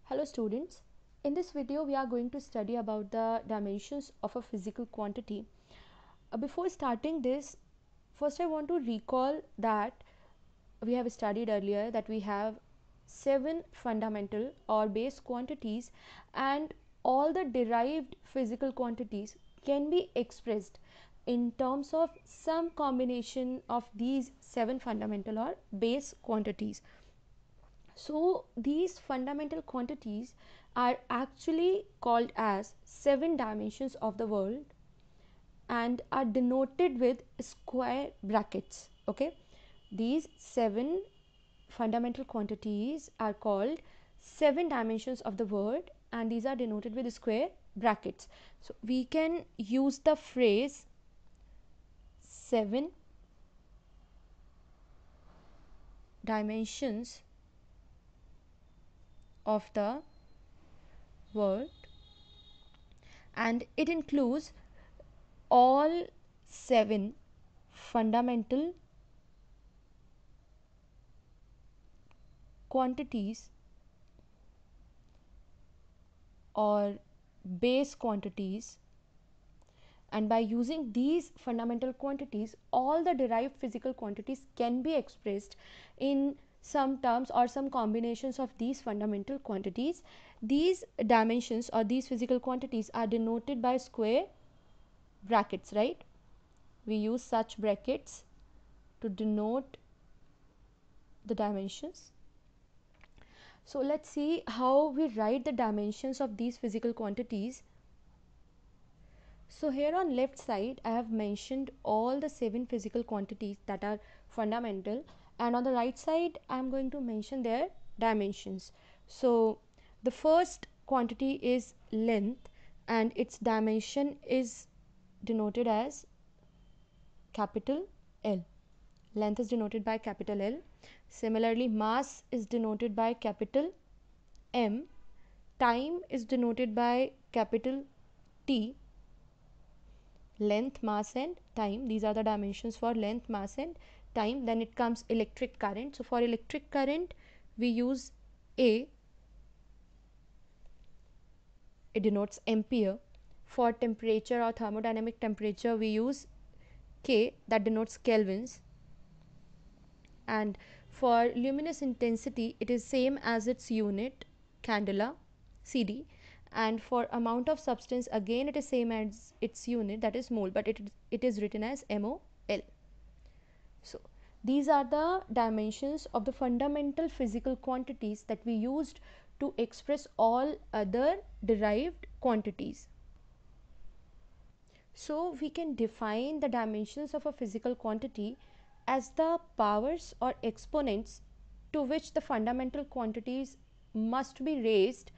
Hello students, in this video we are going to study about the dimensions of a physical quantity. Before starting this, first I want to recall that we have studied earlier that we have 7 fundamental or base quantities, and all the derived physical quantities can be expressed in terms of some combination of these 7 fundamental or base quantities. So these fundamental quantities are actually called as 7 dimensions of the world and are denoted with square brackets. Okay, these 7 fundamental quantities are called 7 dimensions of the world and these are denoted with square brackets. So we can use the phrase 7 dimensions of the world, and it includes all 7 fundamental quantities or base quantities, and by using these fundamental quantities all the derived physical quantities can be expressed in some terms or some combinations of these fundamental quantities. These dimensions or these physical quantities are denoted by square brackets, right? We use such brackets to denote the dimensions. So let's see how we write the dimensions of these physical quantities. So here on left side I have mentioned all the 7 physical quantities that are fundamental, and on the right side I am going to mention their dimensions. So the first quantity is length and its dimension is denoted as capital L. Length is denoted by capital L. Similarly, mass is denoted by capital M. Time is denoted by capital T. Length, mass and time, these are the dimensions for length, mass and time. Then it comes electric current. So for electric current we use A, it denotes ampere. For temperature or thermodynamic temperature we use K, that denotes kelvins. And for luminous intensity it is same as its unit, candela, CD. And for amount of substance again it is same as its unit, that is mole, but it is written as MOL. So these are the dimensions of the fundamental physical quantities that we used to express all other derived quantities. So we can define the dimensions of a physical quantity as the powers or exponents to which the fundamental quantities must be raised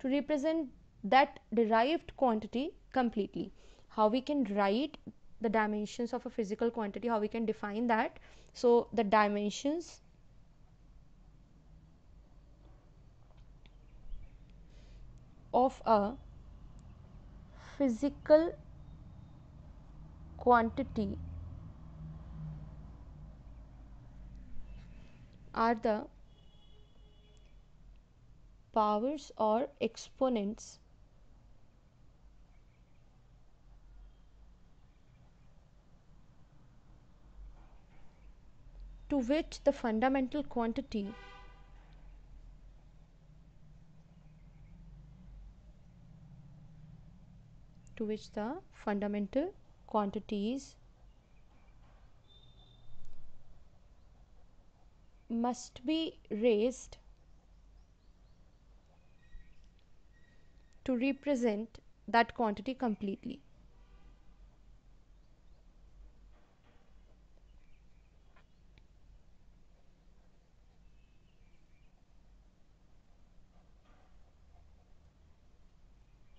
to represent that derived quantity completely. How we can write the dimensions of a physical quantity, how we can define that? So the dimensions of a physical quantity are the powers or exponents to which the fundamental quantity to which the fundamental quantities must be raised to represent that quantity completely.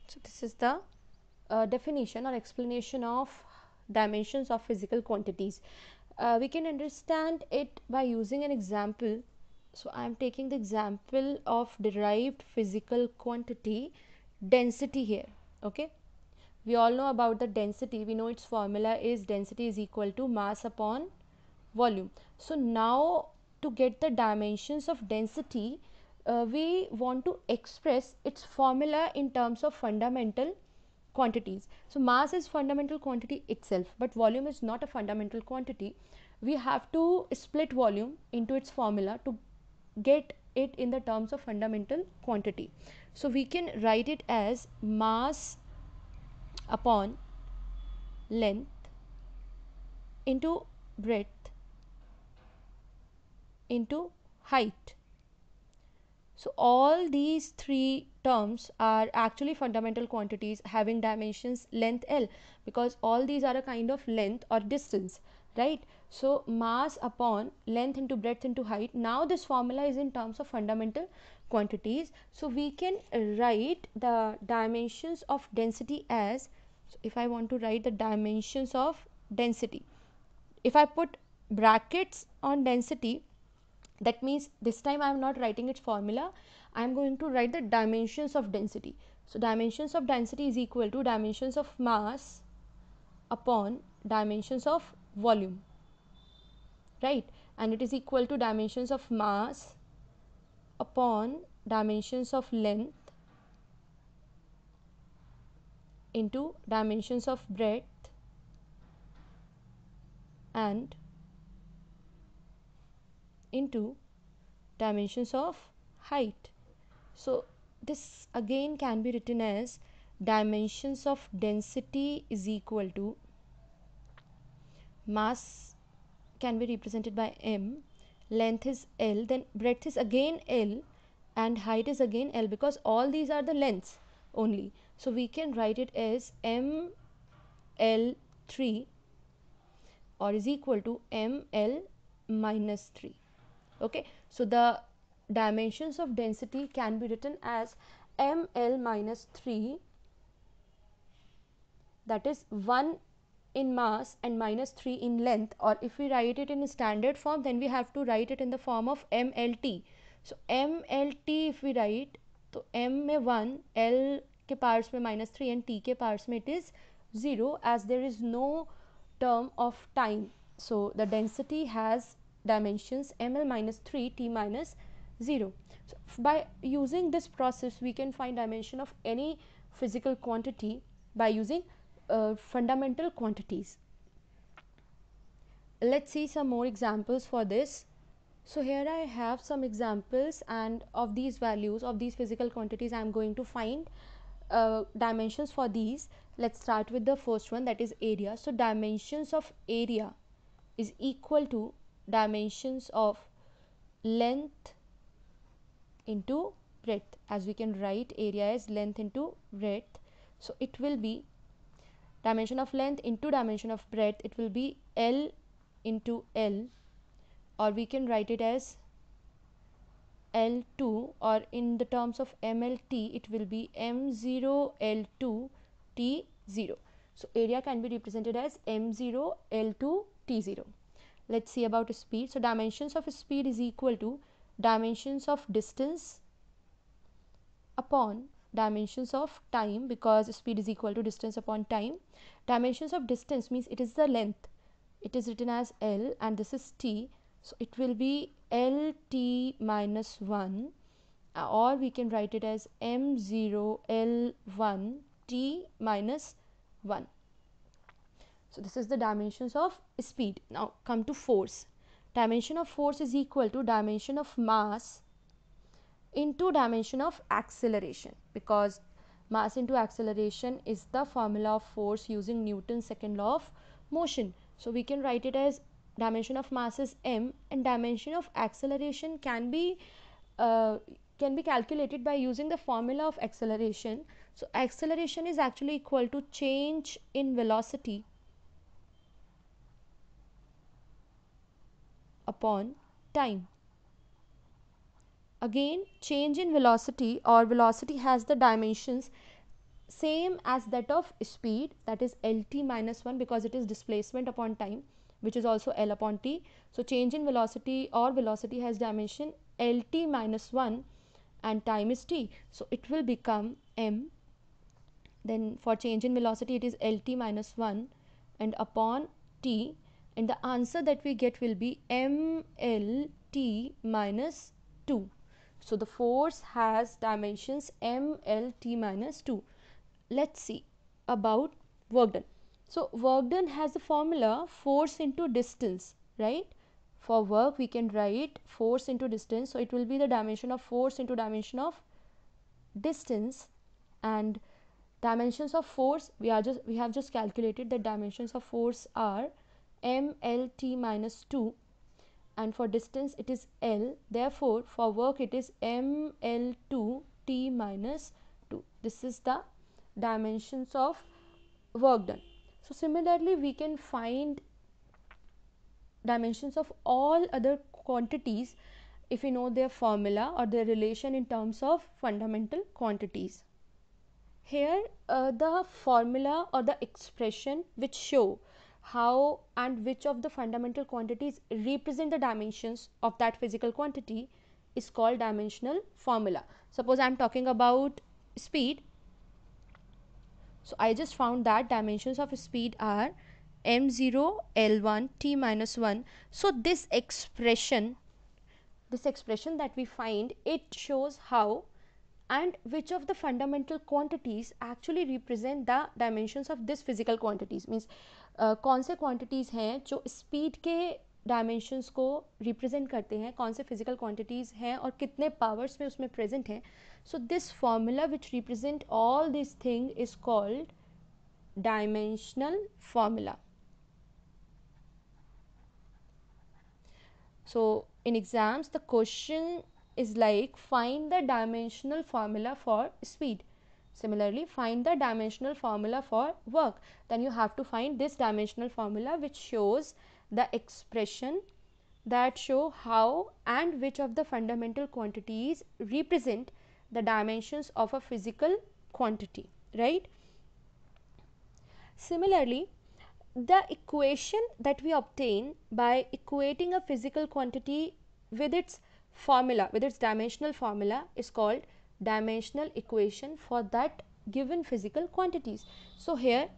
So this is the definition or explanation of dimensions of physical quantities. We can understand it by using an example. So I am taking the example of derived physical quantity density here. Okay, we all know about the density. We know its formula is density is equal to mass upon volume. So now to get the dimensions of density, we want to express its formula in terms of fundamental quantities. So mass is fundamental quantity itself, but volume is not a fundamental quantity. We have to split volume into its formula to get it in the terms of fundamental quantity. So we can write it as mass upon length into breadth into height. So all these three terms are actually fundamental quantities having dimensions length L, because all these are a kind of length or distance, right? So mass upon length into breadth into height. Now this formula is in terms of fundamental quantities. So we can write the dimensions of density as, so if I want to write the dimensions of density, if I put brackets on density, that means this time I am not writing its formula, I am going to write the dimensions of density. So dimensions of density is equal to dimensions of mass upon dimensions of volume, right? And it is equal to dimensions of mass upon dimensions of length into dimensions of breadth and into dimensions of height. So this again can be written as dimensions of density is equal to mass can be represented by m, length is L, then breadth is again L, and height is again L, because all these are the lengths only. So we can write it as ML3 or is equal to ML minus 3. Okay, so the dimensions of density can be written as ML minus 3, that is 1 in mass and minus 3 in length, or if we write it in standard form, then we have to write it in the form of MLT. So MLT if we write, तो m में 1, l के parts में -3 and t के parts में it is 0, as there is no term of time. So the density has dimensions ml minus 3 t minus 0. So by using this process we can find dimension of any physical quantity by using fundamental quantities. Let's see some more examples for this. So here I have some examples, and of these values of these physical quantities I am going to find dimensions for these. Let's start with the first one, that is area. So dimensions of area is equal to dimensions of length into breadth, as we can write area as length into breadth. So it will be dimension of length into dimension of breadth, it will be L into L, or we can write it as L2, or in the terms of MLT it will be M0 L2 T0. So area can be represented as M0 L2 T0. Let's see about speed. So dimensions of speed is equal to dimensions of distance upon dimensions of time, because speed is equal to distance upon time. Dimensions of distance means it is the length, it is written as L and this is T, so it will be LT minus 1, or we can write it as M0 L1 T minus 1. So this is the dimensions of speed. Now come to force. Dimension of force is equal to dimension of mass into dimension of acceleration, because mass into acceleration is the formula of force using Newton's second law of motion. So we can write it as dimension of mass is m, and dimension of acceleration can be calculated by using the formula of acceleration. So acceleration is actually equal to change in velocity upon time. Again, change in velocity or velocity has the dimensions same as that of speed, that is LT minus 1, because it is displacement upon time, which is also L upon T. So change in velocity or velocity has dimension LT minus 1 and time is T. So it will become M. Then for change in velocity it is LT minus 1 and upon T, and the answer that we get will be MLT minus 2. So the force has dimensions m, l, t minus 2. Let's see about work done. So work done has the formula force into distance, right? For work we can write force into distance, so it will be the dimension of force into dimension of distance. And dimensions of force, we have just calculated that dimensions of force are m, l, t minus 2, and for distance it is L. Therefore for work it is ml2 t minus 2. This is the dimensions of work done. So similarly we can find dimensions of all other quantities if we know their formula or their relation in terms of fundamental quantities. Here the formula or the expression which show how and which of the fundamental quantities represent the dimensions of that physical quantity is called dimensional formula. Suppose I am talking about speed. So I just found that dimensions of speed are m0, l1, t minus 1. So this expression that we find, it shows how and which of the fundamental quantities actually represent the dimensions of this physical quantities. Means कौन से quantities हैं जो speed के dimensions को represent करते हैं, कौन से physical quantities हैं और कितने powers में उसमें present हैं. So this formula which represent all these things is called dimensional formula. So in exams the question is like find the dimensional formula for speed. Similarly, find the dimensional formula for work. Then you have to find this dimensional formula which shows the expression that show how and which of the fundamental quantities represent the dimensions of a physical quantity, right? Similarly, the equation that we obtain by equating a physical quantity with its formula, with its dimensional formula, is called dimensional equation for that given physical quantities. So here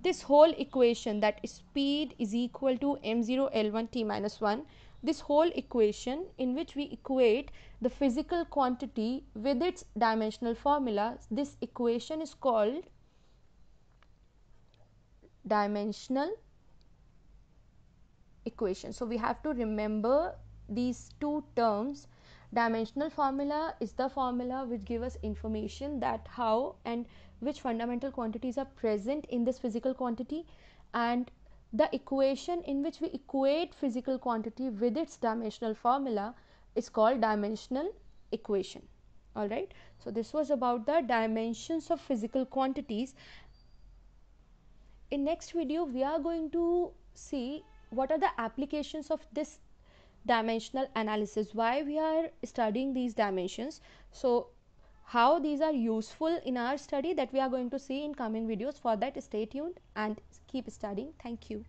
this whole equation, that speed is equal to m0 l1 t minus 1, this whole equation in which we equate the physical quantity with its dimensional formula, this equation is called dimensional equation. So we have to remember these two terms. Dimensional formula is the formula which gives us information that how and which fundamental quantities are present in this physical quantity, and the equation in which we equate physical quantity with its dimensional formula is called dimensional equation. All right, so this was about the dimensions of physical quantities. In next video we are going to see what are the applications of this dimensional analysis, why we are studying these dimensions, so how these are useful in our study, that we are going to see in coming videos. For that, stay tuned and keep studying. Thank you.